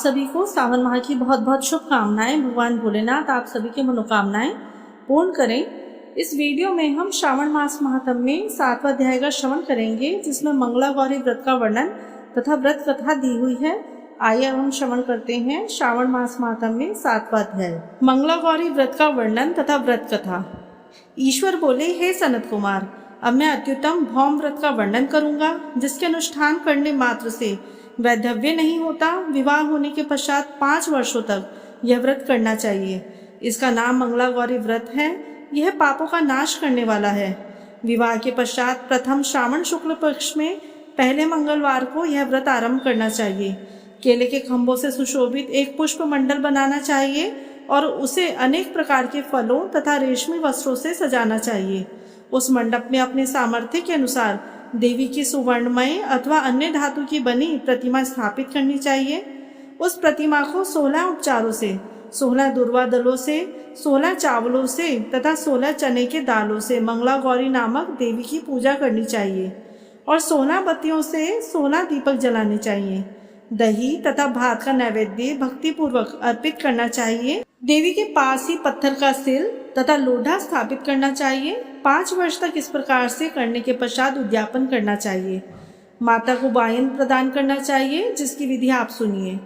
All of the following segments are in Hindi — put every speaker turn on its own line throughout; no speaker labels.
सभी को सावन माह की बहुत बहुत शुभकामनाएं। भगवान भोलेनाथ आप सभी की मनोकामनाएं पूर्ण करें। इस वीडियो में हम श्रावण मास महात्म्य में 7वां अध्याय का श्रवण करेंगे, जिसमें मंगला गौरी व्रत का वर्णन तथा व्रत कथा दी हुई है। आइए अब हम श्रवण करते हैं श्रावण मास महात्म्य में 7वां अध्याय, मंगला गौरी व्रत का वर्णन तथा व्रत कथा। ईश्वर बोले, हे सनत कुमार, अब मैं अत्युत्तम भौम व्रत का वर्णन करूंगा, जिसके अनुष्ठान करने मात्र से वैधव्य नहीं होता। विवाह होने के पश्चात 5 वर्षों तक यह व्रत करना चाहिए। इसका नाम मंगला गौरी व्रत है। यह पापों का नाश करने वाला है। विवाह के पश्चात प्रथम श्रावण शुक्ल पक्ष में पहले मंगलवार को यह व्रत आरंभ करना चाहिए। केले के खंभों से सुशोभित एक पुष्प मंडल बनाना चाहिए और उसे अनेक प्रकार के फलों तथा रेशमी वस्त्रों से सजाना चाहिए। उस मंडप में अपने सामर्थ्य के अनुसार देवी की सुवर्णमय अथवा अन्य धातु की बनी प्रतिमा स्थापित करनी चाहिए। उस प्रतिमा को 16 उपचारों से, 16 दुर्वा दलों से, 16 चावलों से तथा 16 चने के दालों से मंगला गौरी नामक देवी की पूजा करनी चाहिए और 16 बत्तियों से 16 दीपक जलाने चाहिए। दही तथा भात का नैवेद्य भक्तिपूर्वक अर्पित करना चाहिए। देवी के पास ही पत्थर का सिल तथा लोढ़ा स्थापित करना चाहिए। 5 वर्ष तक इस प्रकार से करने के पश्चात उद्यापन करना चाहिए। माता को वायन प्रदान करना चाहिए, जिसकी विधि आप सुनिए।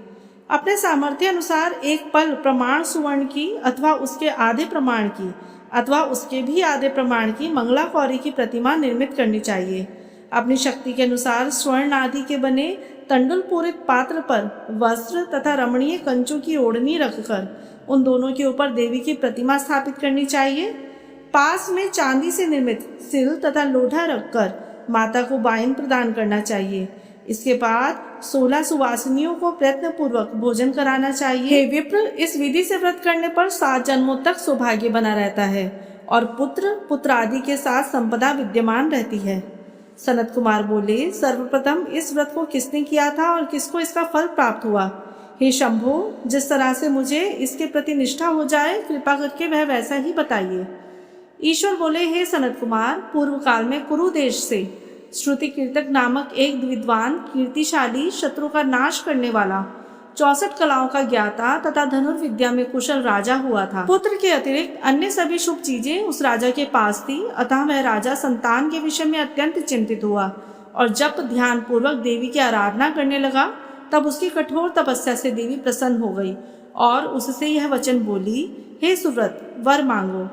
अपने सामर्थ्य अनुसार एक पल प्रमाण सुवर्ण की अथवा उसके आधे प्रमाण की अथवा उसके भी आधे प्रमाण की मंगला गौरी की प्रतिमा निर्मित करनी चाहिए। अपनी शक्ति के अनुसार स्वर्ण आदि के बने तंडुल पूरित पात्र पर वस्त्र तथा रमणीय कंचों की ओढ़नी रखकर उन दोनों के ऊपर देवी की प्रतिमा स्थापित करनी चाहिए। पास में चांदी से निर्मित सिल तथा लोढ़ा रखकर माता को वायन प्रदान करना चाहिए। इसके बाद 16 सुवासिनियों को प्रयत्न पूर्वक भोजन कराना चाहिए। हे विप्र, इस विधि से व्रत करने पर 7 जन्मों तक सौभाग्य बना रहता है और पुत्र आदि के साथ संपदा विद्यमान रहती है। सनत कुमार बोले, सर्वप्रथम इस व्रत को किसने किया था और किसको इसका फल प्राप्त हुआ? हे शंभो, जिस तरह से मुझे इसके प्रति निष्ठा हो जाए, कृपा करके वह वैसा ही बताइए। ईश्वर बोले, हे सनत कुमार, पूर्व काल में कुरु देश से श्रुति कीर्तक नामक एक विद्वान कीर्तिशाली शत्रु का नाश करने वाला 64 कलाओं का ज्ञाता तथा धनुर्विद्या में कुशल राजा हुआ था। पुत्र के अतिरिक्त अन्य सभी शुभ चीजें उस राजा के पास थी। अतः वह राजा संतान के विषय में अत्यंत चिंतित हुआ और जब ध्यान पूर्वक देवी की आराधना करने लगा, तब उसकी कठोर तपस्या से देवी प्रसन्न हो गई और उससे यह वचन बोली, हे सुव्रत, वर मांगो।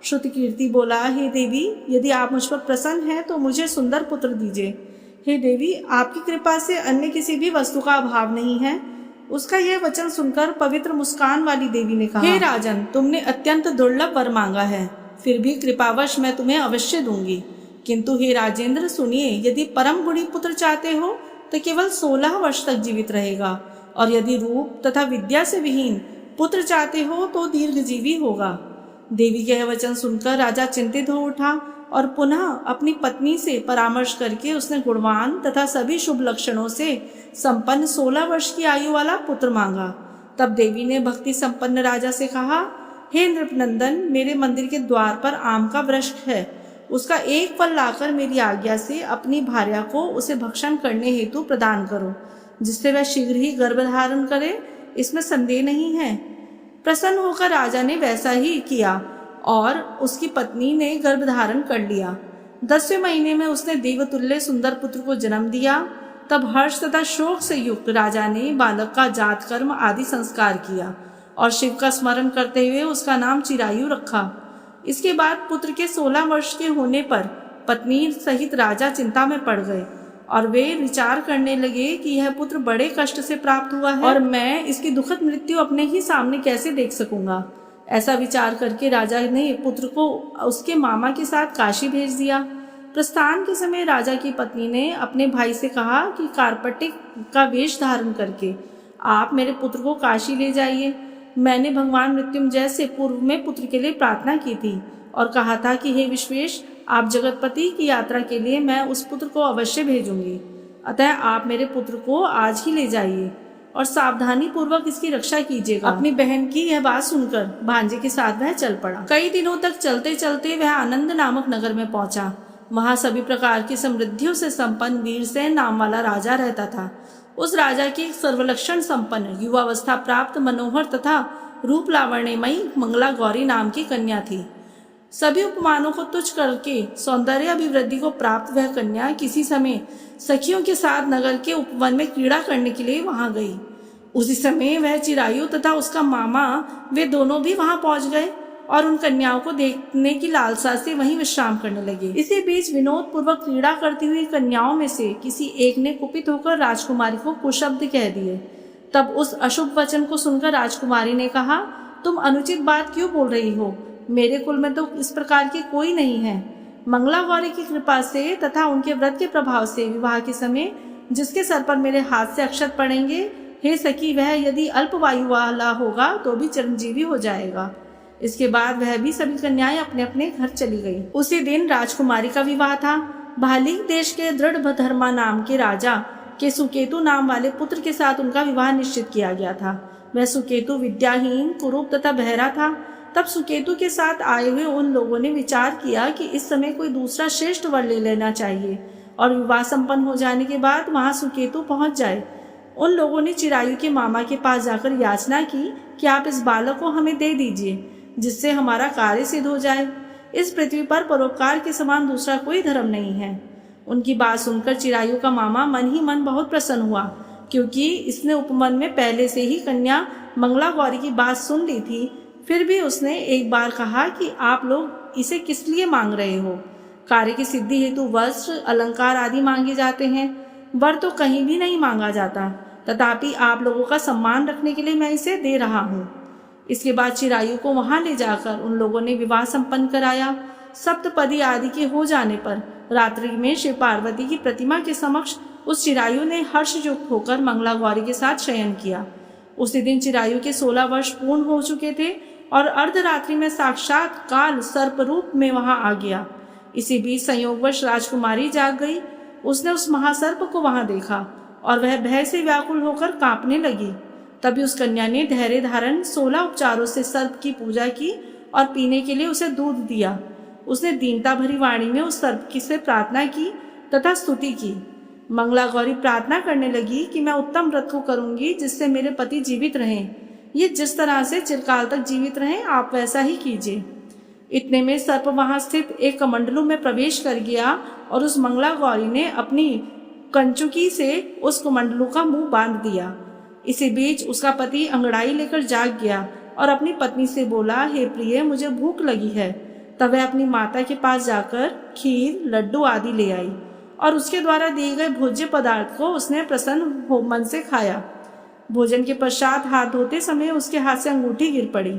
श्रुति कीर्ति बोला, हे देवी, यदि आप मुझ पर प्रसन्न हैं तो मुझे सुंदर पुत्र दीजिए। हे देवी, आपकी कृपा से अन्य किसी भी वस्तु का अभाव नहीं है। उसका यह वचन सुनकर पवित्र मुस्कान वाली देवी ने कहा, हे राजन, तुमने अत्यंत दुर्लभ वर मांगा है, फिर भी कृपावश मैं तुम्हें अवश्य दूंगी। किंतु हे राजेंद्र, सुनिए, यदि परम गुणी पुत्र चाहते हो तो केवल 16 वर्ष तक जीवित रहेगा और यदि रूप तथा विद्या से विहीन पुत्र चाहते हो तो दीर्घजीवी होगा। देवी के यह वचन सुनकर राजा चिंतित हो उठा और पुनः अपनी पत्नी से परामर्श करके उसने गुणवान तथा सभी शुभ लक्षणों से संपन्न 16 वर्ष की आयु वाला पुत्र मांगा। तब देवी ने भक्ति संपन्न राजा से कहा, हे नृपनंदन, मेरे मंदिर के द्वार पर आम का वृक्ष है, उसका एक फल लाकर मेरी आज्ञा से अपनी भार्या को उसे भक्षण करने हेतु प्रदान करो, जिससे वह शीघ्र ही गर्भ धारण करे, इसमें संदेह नहीं है। प्रसन्न होकर राजा ने वैसा ही किया और उसकी पत्नी ने गर्भ धारण कर लिया। 10वें महीने में उसने देवतुल्य सुंदर पुत्र को जन्म दिया। तब हर्ष तथा शोक से युक्त राजा ने बालक का जात कर्म आदि संस्कार किया और शिव का स्मरण करते हुए उसका नाम चिरायु रखा। इसके बाद पुत्र के 16 वर्ष के होने पर पत्नी सहित राजा चिंता में पड़ गए और वे विचार करने लगे कि यह पुत्र बड़े कष्ट से प्राप्त हुआ है और मैं इसकी दुखद मृत्यु अपने ही सामने कैसे देख सकूंगा। ऐसा विचार करके राजा ने पुत्र को उसके मामा के साथ काशी भेज दिया। प्रस्थान के समय राजा की पत्नी ने अपने भाई से कहा कि कार्पटिक का वेश धारण करके आप मेरे पुत्र को काशी ले जाइए। मैंने भगवान मृत्युंजय से पूर्व में पुत्र के लिए प्रार्थना की थी और कहा था कि हे विश्वेश, आप जगतपति की यात्रा के लिए मैं उस पुत्र को अवश्य भेजूंगी। अतः आप मेरे पुत्र को आज ही ले जाइए और सावधानी पूर्वक इसकी रक्षा कीजिएगा। अपनी बहन की यह बात सुनकर भांजे के साथ वह चल पड़ा। कई दिनों तक चलते चलते वह आनंद नामक नगर में पहुंचा। वहां सभी प्रकार की समृद्धियों से संपन्न वीरसेन नाम वाला राजा रहता था। उस राजा की सर्वलक्षण संपन्न युवावस्था प्राप्त मनोहर तथा रूप लावण्यमयी मंगला गौरी नाम की कन्या थी। सभी उपमानों को तुच्छ करके सौंदर्य अभिवृद्धि को प्राप्त वह कन्या किसी समय सखियों के साथ नगर के उपवन में क्रीड़ा करने के लिए वहां गई। उसी समय वह चिरायु तथा उसका मामा वे दोनों भी वहां पहुंच गए और उन कन्याओं को देखने की लालसा से वहीं विश्राम करने लगे। इसी बीच विनोद पूर्वक क्रीड़ा करती हुई कन्याओं में से किसी एक ने कुपित होकर राजकुमारी को कुशब्द कह दिए। तब उस अशुभ वचन को सुनकर राजकुमारी ने कहा, तुम अनुचित बात क्यों बोल रही हो? मेरे कुल में तो इस प्रकार की कोई नहीं है। मंगला गौरी की कृपा से तथा उनके व्रत के प्रभाव से विवाह के समय जिसके सर पर मेरे हाथ से अक्षत पड़ेंगे, हे सखी, वह यदि अल्पवायु वाला होगा तो भी चिरंजीवी हो जाएगा। इसके बाद वह भी सभी कन्याएं अपने अपने घर चली गई। उसी दिन राजकुमारी का विवाह था। भाली देश के दृढ़ धर्मा नाम के राजा के सुकेतु नाम वाले पुत्र के साथ उनका विवाह निश्चित किया गया था। वह सुकेतु विद्याहीन, कुरूप तथा बहरा था। तब सुकेतु के साथ आए हुए उन लोगों ने विचार किया कि इस समय कोई दूसरा श्रेष्ठ वर ले लेना चाहिए और विवाह संपन्न हो जाने के बाद वहां सुकेतु पहुंच जाए। उन लोगों ने चिरायु के मामा के पास जाकर याचना की कि आप इस बालक को हमें दे दीजिए, जिससे हमारा कार्य सिद्ध हो जाए। इस पृथ्वी पर परोपकार के समान दूसरा कोई धर्म नहीं है। उनकी बात सुनकर चिरायु का मामा मन ही मन बहुत प्रसन्न हुआ, क्योंकि इसने उपमन में पहले से ही कन्या मंगला गौरी की बात सुन ली थी। फिर भी उसने एक बार कहा कि आप लोग इसे किस लिए मांग रहे हो? कार्य की सिद्धि हेतु वस्त्र, अलंकार आदि मांगे जाते हैं, वर तो कहीं भी नहीं मांगा जाता। तथापि आप लोगों का सम्मान रखने के लिए मैं इसे दे रहा हूँ। इसके बाद चिरायु को वहां ले जाकर उन लोगों ने विवाह संपन्न कराया। सप्तपदी आदि के हो जाने पर रात्रि में शिव पार्वती की प्रतिमा के समक्ष उस चिरायु ने हर्षयुक्त होकर मंगला गौरी के साथ शयन किया। उसी दिन चिरायु के 16 वर्ष पूर्ण हो चुके थे और अर्धरात्रि में साक्षात काल सर्प रूप में वहां आ गया। इसी बीच संयोगवश राजकुमारी जाग गई। उसने उस महासर्प को वहां देखा और वह भय से व्याकुल होकर कांपने लगी। तभी उस कन्या ने धैर्य धारण 16 उपचारों से सर्प की पूजा की और पीने के लिए उसे दूध दिया। उसने दीनता भरी वाणी में उस सर्प की से प्रार्थना की तथा स्तुति की। मंगला गौरी प्रार्थना करने लगी कि मैं उत्तम व्रत को करूंगी जिससे मेरे पति जीवित रहें। ये जिस तरह से चिरकाल तक जीवित रहें, आप वैसा ही कीजिए। इतने में सर्प वहां स्थित एक कमंडलू में प्रवेश कर गया और उस मंगला गौरी ने अपनी कंचुकी से उस कमंडलू का मुंह बांध दिया। इसी बीच उसका पति अंगड़ाई लेकर जाग गया और अपनी पत्नी से बोला, हे प्रिय, मुझे भूख लगी है। तब वह अपनी माता के पास जाकर खीर, लड्डू आदि ले आई और उसके द्वारा दिए गए भोज्य पदार्थ को उसने प्रसन्न मन से खाया। भोजन के पश्चात हाथ धोते समय उसके हाथ से अंगूठी गिर पड़ी।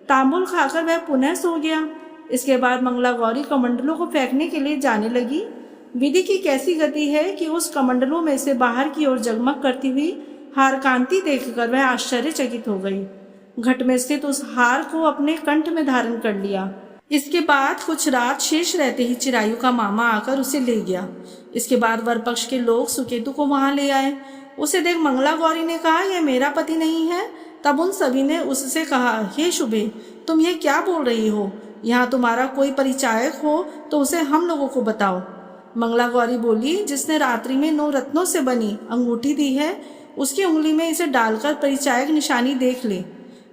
तांबुल खाकर वह पुनः सो गया। इसके बाद मंगला गौरी कमंडलों को फेंकने के लिए जाने लगी। विधि की कैसी गति है कि उस कमंडलों में से बाहर की ओर जगमग करती हुई हार कांति देखकर वह आश्चर्यचकित हो गई। घट में स्थित उस हार को अपने कंठ में धारण कर लिया। इसके बाद कुछ रात शेष रहते ही चिरायु का मामा आकर उसे ले गया। इसके बाद वर पक्ष के लोग सुकेतु को वहां ले आए। उसे देख मंगला गौरी ने कहा, यह मेरा पति नहीं है। तब उन सभी ने उससे कहा, हे शुभे, तुम ये क्या बोल रही हो? यहाँ तुम्हारा कोई परिचायक हो तो उसे हम लोगों को बताओ। मंगला गौरी बोली, जिसने रात्रि में 9 रत्नों से बनी अंगूठी दी है, उसकी उंगली में इसे डालकर परिचायक निशानी देख ले।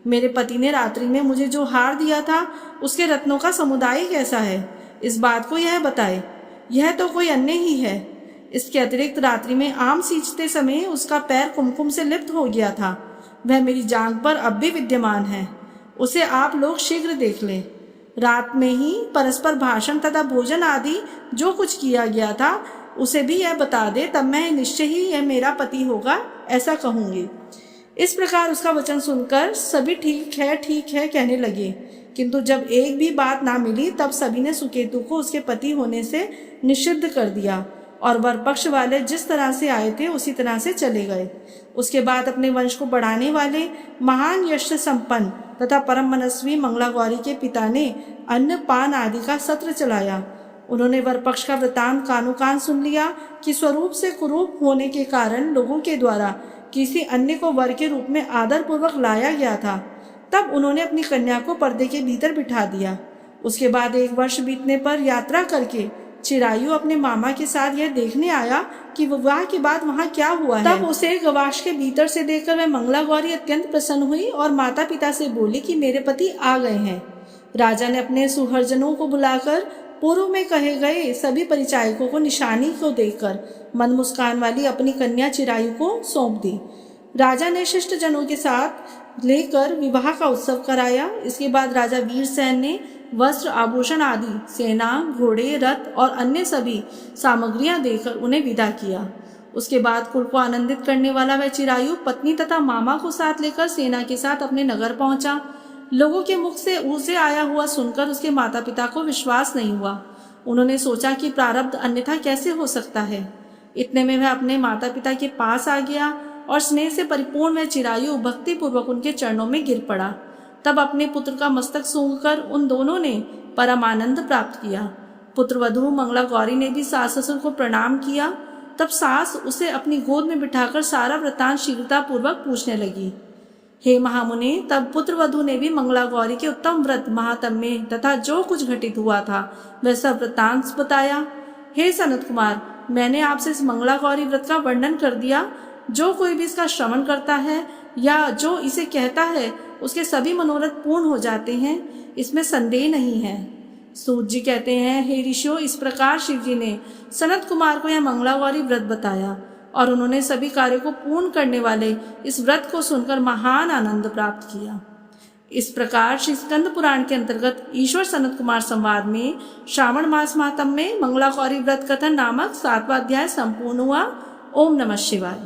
मेरे पति ने रात्रि में मुझे जो हार दिया था उसके रत्नों का समुदाय कैसा है, इस बात को यह बताए। यह तो कोई अन्य ही है। इसके अतिरिक्त रात्रि में आम सींचते समय उसका पैर कुमकुम से लिप्त हो गया था। वह मेरी जांघ पर अब भी विद्यमान है। उसे आप लोग शीघ्र देख लें। रात में ही परस्पर भाषण तथा भोजन आदि जो कुछ किया गया था उसे भी यह बता दे, तब मैं निश्चय ही यह मेरा पति होगा ऐसा कहूंगी। इस प्रकार उसका वचन सुनकर सभी ठीक है कहने लगे, किंतु जब एक भी बात ना मिली तब सभी ने सुकेतु को उसके पति होने से निषिद्ध कर दिया और वर पक्ष वाले जिस तरह से आए थे उसी तरह से चले गए। उसके बाद अपने वंश को बढ़ाने वाले महान यश संपन्न तथा परम मनस्वी मंगला गौरी के पिता ने अन्न पान आदि का सत्र चलाया। उन्होंने वर पक्ष का वृतांत कानो कान सुन लिया कि स्वरूप से कुरूप होने के कारण लोगों के द्वारा किसी अन्य को वर के रूप में आदर पूर्वक लाया गया था। तब उन्होंने अपनी कन्या को पर्दे के भीतर बिठा दिया। उसके बाद 1 वर्ष बीतने पर यात्रा करके चिरायु अपने मामा के साथ यह देखने आया कि विवाह के बाद वहाँ क्या हुआ है। तब उसे गवाश के भीतर से देखकर वह मंगला गौरी अत्यंत प्रसन्न हुई और माता पिता से बोली कि मेरे पति आ गए हैं। राजा ने अपने सुहर्जनों को बुलाकर पूर्व में कहे गए सभी परिचायकों को निशानी को देकर मन मुस्कान वाली अपनी कन्या चिरायु को सौंप दी। राजा ने शिष्ट जनों के साथ लेकर विवाह का उत्सव कराया। इसके बाद राजा वीरसेन ने वस्त्र, आभूषण आदि, सेना, घोड़े, रथ और अन्य सभी सामग्रियां देकर उन्हें विदा किया। उसके बाद कुल को आनंदित करने वाला वह चिरायु पत्नी तथा मामा को साथ लेकर सेना के साथ अपने नगर पहुंचा। लोगों के मुख से उसे आया हुआ सुनकर उसके माता पिता को विश्वास नहीं हुआ। उन्होंने सोचा कि प्रारब्ध अन्यथा कैसे हो सकता है। इतने में वह अपने माता पिता के पास आ गया और स्नेह से परिपूर्ण वह चिरायु भक्ति पूर्वक उनके चरणों में गिर पड़ा। तब अपने पुत्र का मस्तक सूंघकर उन दोनों ने परम आनंद प्राप्त किया। पुत्र वधू मंगला गौरी ने भी सास ससुर को प्रणाम किया। तब सास उसे अपनी गोद में बिठाकर सारा वृत्तांत शीघ्रता पूर्वक पूछने लगी। हे महामुनि, तब पुत्र वधू ने भी मंगला गौरी के उत्तम व्रत महात्म्य तथा जो कुछ घटित हुआ था वह सब वृत्तांत बताया। हे सनत कुमार, मैंने आपसे इस मंगला गौरी व्रत का वर्णन कर दिया। जो कोई भी इसका श्रवण करता है या जो इसे कहता है उसके सभी मनोरथ पूर्ण हो जाते हैं, इसमें संदेह नहीं है। सूत जी कहते हैं, हे ऋषियों, इस प्रकार शिव जी ने सनत कुमार को यह मंगला गौरी व्रत बताया और उन्होंने सभी कार्यों को पूर्ण करने वाले इस व्रत को सुनकर महान आनंद प्राप्त किया। इस प्रकार श्री स्कंद पुराण के अंतर्गत ईश्वर सनत कुमार संवाद में श्रावण मास माहात्म्य में मंगला गौरी व्रत कथन नामक 7वां अध्याय संपूर्ण हुआ। ओम नमः शिवाय।